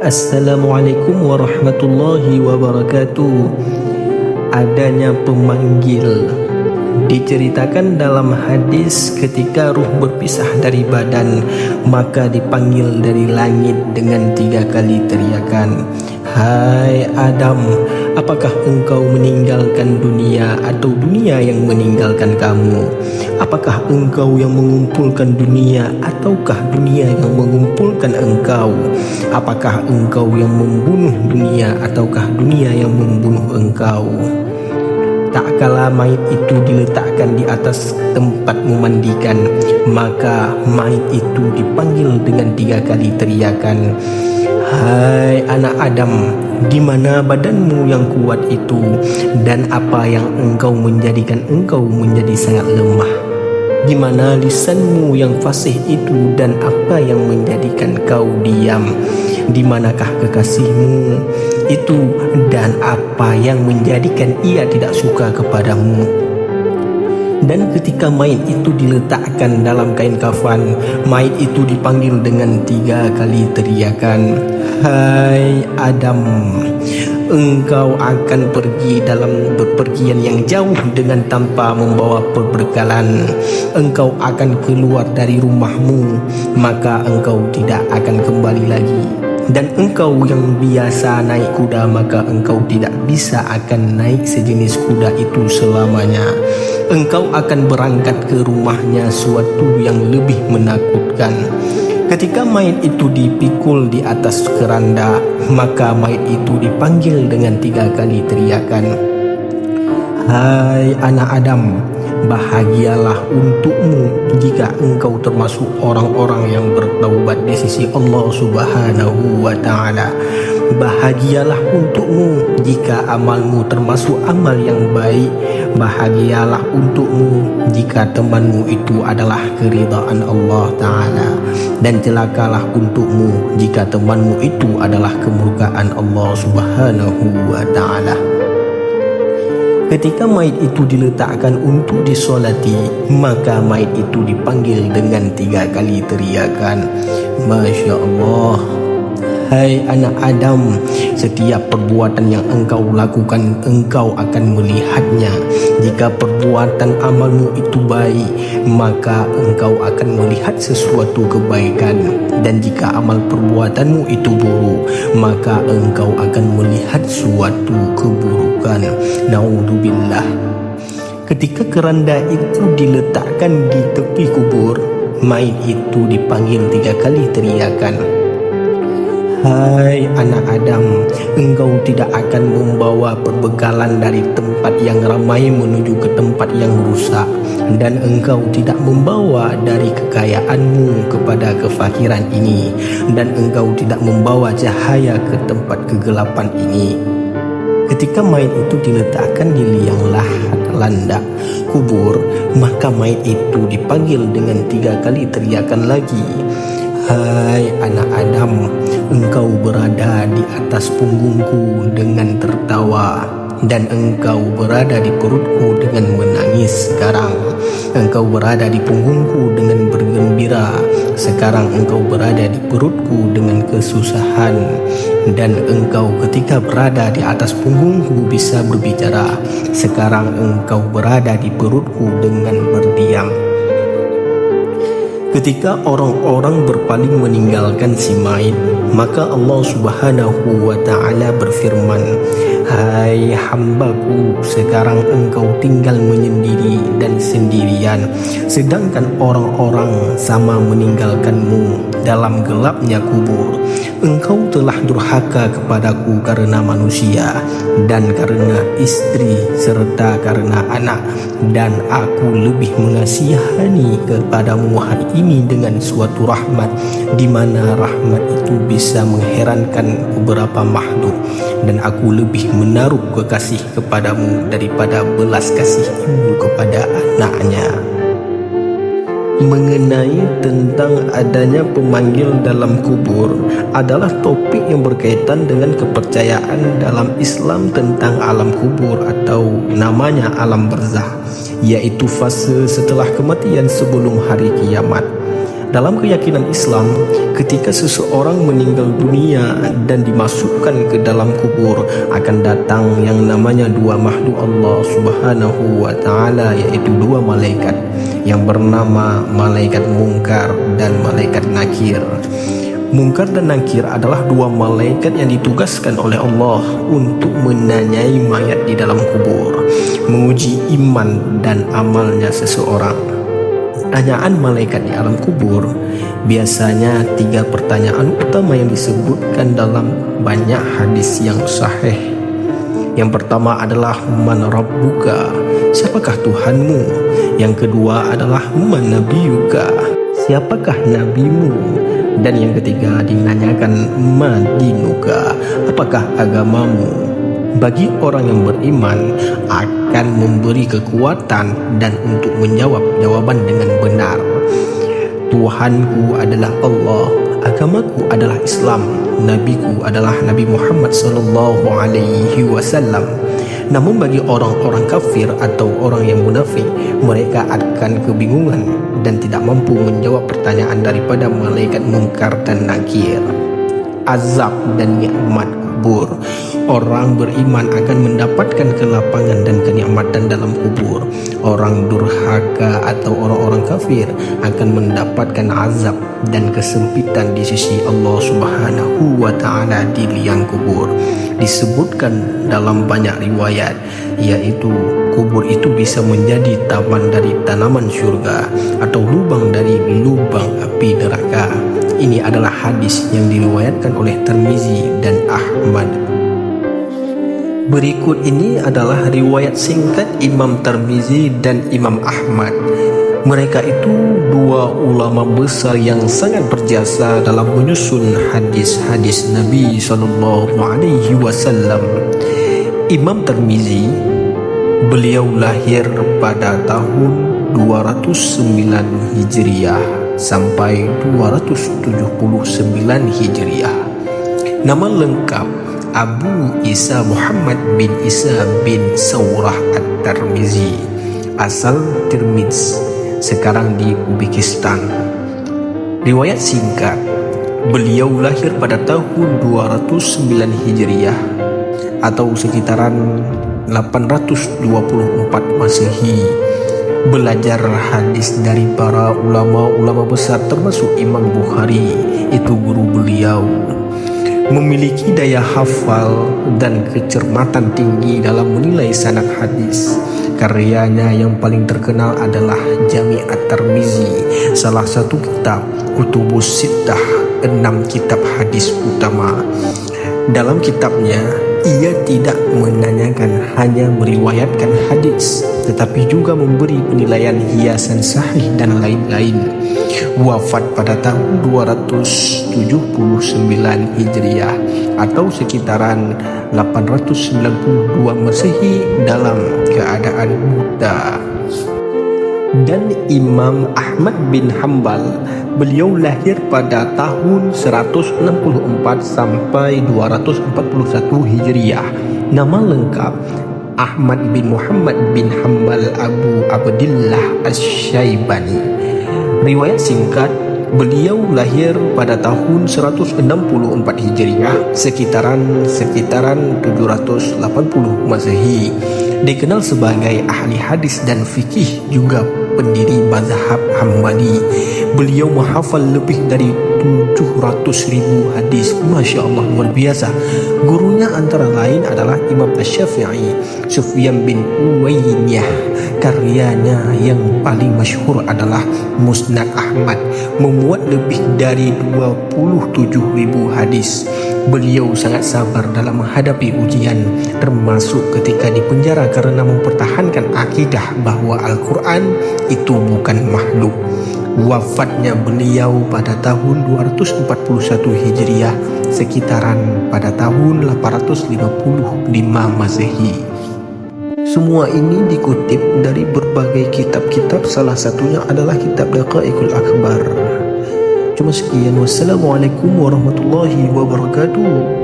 Assalamualaikum warahmatullahi wabarakatuh. Adanya pemanggil diceritakan dalam hadis, ketika ruh berpisah dari badan, maka dipanggil dari langit dengan 3 kali teriakan, "Hai Adam, apakah engkau meninggalkan dunia atau dunia yang meninggalkan kamu? Apakah engkau yang mengumpulkan dunia ataukah dunia yang mengumpulkan engkau? Apakah engkau yang membunuh dunia ataukah dunia yang membunuh engkau?" Tak kala mayit itu diletakkan di atas tempat memandikan, maka mayit itu dipanggil dengan 3 kali teriakan, "Hai anak Adam, di mana badanmu yang kuat itu, dan apa yang engkau menjadikan engkau menjadi sangat lemah? Di mana lisanmu yang fasih itu, dan apa yang menjadikan kau diam? Di manakah kekasihmu itu, dan apa yang menjadikan ia tidak suka kepadamu?" Dan ketika mayit itu diletakkan dalam kain kafan, mayit itu dipanggil dengan 3 kali teriakan, "Hai Adam, engkau akan pergi dalam bepergian yang jauh dengan tanpa membawa perbekalan. Engkau akan keluar dari rumahmu, maka engkau tidak akan kembali lagi. Dan engkau yang biasa naik kuda, maka engkau tidak bisa akan naik sejenis kuda itu selamanya. Engkau akan berangkat ke rumahnya suatu yang lebih menakutkan." Ketika mayit itu dipikul di atas keranda, maka mayit itu dipanggil dengan 3 kali teriakan, "Hai anak Adam, bahagialah untukmu jika engkau termasuk orang-orang yang bertaubat di sisi Allah Subhanahu wa ta'ala. Bahagialah untukmu jika amalmu termasuk amal yang baik. Bahagialah untukmu jika temanmu itu adalah keridhaan Allah Ta'ala. Dan celakalah untukmu jika temanmu itu adalah kemurkaan Allah Subhanahu wa ta'ala." Ketika mayit itu diletakkan untuk disolati, maka mayit itu dipanggil dengan 3 kali teriakan, "Masya Allah, hai anak Adam, setiap perbuatan yang engkau lakukan, engkau akan melihatnya. Jika perbuatan amalmu itu baik, maka engkau akan melihat sesuatu kebaikan. Dan jika amal perbuatanmu itu buruk, maka engkau akan melihat suatu keburukan. Naudzubillah." Ketika keranda itu diletakkan di tepi kubur, mayit itu dipanggil 3 kali teriakan, "Hai anak Adam, engkau tidak akan membawa perbekalan dari tempat yang ramai menuju ke tempat yang rusak, dan engkau tidak membawa dari kekayaanmu kepada kefakiran ini, dan engkau tidak membawa cahaya ke tempat kegelapan ini." Ketika mayit itu diletakkan di liang lahat landak kubur, maka mayit itu dipanggil dengan 3 kali teriakan lagi, "Hai anak Adam, engkau berada di atas punggungku dengan tertawa, dan engkau berada di perutku dengan menangis sekarang. Engkau berada di punggungku dengan bergembira, sekarang engkau berada di perutku dengan kesusahan. Dan engkau ketika berada di atas punggungku bisa berbicara, sekarang engkau berada di perutku dengan berdiam." Ketika orang-orang berpaling meninggalkan si mayit, maka Allah Subhanahu wa ta'ala berfirman, "Hai hambaku, sekarang engkau tinggal menyendiri dan sendirian, sedangkan orang-orang sama meninggalkanmu dalam gelapnya kubur. Engkau telah durhaka kepadaku karena manusia, dan karena istri, serta karena anak, dan aku lebih mengasihani kepadamu hari ini dengan suatu rahmat, di mana rahmat itu bisa mengherankan beberapa makhluk, dan aku lebih menaruh kekasih kepadamu daripada belas kasih ibu kepada anaknya." Mengenai tentang adanya pemanggil dalam kubur adalah topik yang berkaitan dengan kepercayaan dalam Islam tentang alam kubur atau namanya alam barzakh, yaitu fase setelah kematian sebelum hari kiamat. Dalam keyakinan Islam, ketika seseorang meninggal dunia dan dimasukkan ke dalam kubur, akan datang yang namanya dua makhluk Allah Subhanahu wa Ta'ala, yaitu dua malaikat yang bernama malaikat Munkar dan malaikat Nakir. Munkar dan Nakir adalah dua malaikat yang ditugaskan oleh Allah untuk menanyai mayat di dalam kubur, menguji iman dan amalnya seseorang. Pertanyaan malaikat di alam kubur biasanya 3 pertanyaan utama yang disebutkan dalam banyak hadis yang sahih. Yang pertama adalah man rabbuka, siapakah Tuhanmu? Yang kedua adalah man nabiyuka, siapakah nabimu? Dan yang ketiga dinanyakan ma dinuka, apakah agamamu? Bagi orang yang beriman akan memberi kekuatan dan untuk menjawab jawaban dengan benar. Tuhanku adalah Allah, agamaku adalah Islam, nabiku adalah Nabi Muhammad sallallahu alaihi wasallam. Namun bagi orang-orang kafir atau orang yang munafik, mereka akan kebingungan dan tidak mampu menjawab pertanyaan daripada malaikat Munkar dan Nakir. Azab dan nikmat kubur. Orang beriman akan mendapatkan kelapangan dan kenikmatan dalam kubur. Orang durhaka atau orang-orang kafir akan mendapatkan azab dan kesempitan di sisi Allah Subhanahu wa Ta'ala di liang kubur. Disebutkan dalam banyak riwayat, yaitu kubur itu bisa menjadi taman dari tanaman syurga atau lubang dari lubang api neraka. Ini adalah hadis yang diriwayatkan oleh Tirmizi dan Ahmad. Berikut ini adalah riwayat singkat Imam Tirmizi dan Imam Ahmad. Mereka itu dua ulama besar yang sangat berjasa dalam menyusun hadis-hadis Nabi SAW. Imam Tirmizi, beliau lahir pada tahun 209 Hijriah sampai 279 Hijriah. Nama lengkap Abu Isa Muhammad bin Isa bin Saurah At-Tirmizi, asal Tirmiz, sekarang di Uzbekistan. Riwayat singkat, beliau lahir pada tahun 209 Hijriah atau sekitaran 824 Masehi. Belajar hadis dari para ulama-ulama besar termasuk Imam Bukhari, itu guru beliau. Memiliki daya hafal dan kecermatan tinggi dalam menilai sanad hadis. Karyanya yang paling terkenal adalah Jami' At-Tirmizi, salah satu kitab Kutubus Sittah, 6 kitab hadis utama. Dalam kitabnya, ia tidak menanyakan hanya meriwayatkan hadis, tetapi juga memberi penilaian hiasan sahih dan lain-lain. Wafat pada tahun 279 Hijriah atau sekitaran 892 Masehi dalam keadaan buta. Dan Imam Ahmad bin Hanbal, beliau lahir pada tahun 164 sampai 241 Hijriah. Nama lengkap Ahmad bin Muhammad bin Hanbal Abu Abdillah Asy-Syaibani. Riwayat singkat, beliau lahir pada tahun 164 Hijriah sekitaran 780 Masehi. Dikenal sebagai ahli hadis dan fikih, juga pendiri mazhab Hambali. Beliau menghafal lebih dari 700.000 hadis. Masya Allah, luar biasa. Gurunya antara lain adalah Imam Asy-Syafi'i, Sufyan bin Uwayniyah. Karyanya yang paling masyhur adalah Musnad Ahmad, memuat lebih dari 27.000 hadis. Beliau sangat sabar dalam menghadapi ujian, termasuk ketika dipenjara karena mempertahankan akidah bahwa Al-Quran itu bukan makhluk. Wafatnya beliau pada tahun 241 Hijriah, sekitaran pada tahun 855 Masehi. Semua ini dikutip dari berbagai kitab-kitab, salah satunya adalah kitab Daqaiqul Akbar. Cuma sekian, wassalamualaikum warahmatullahi wabarakatuh.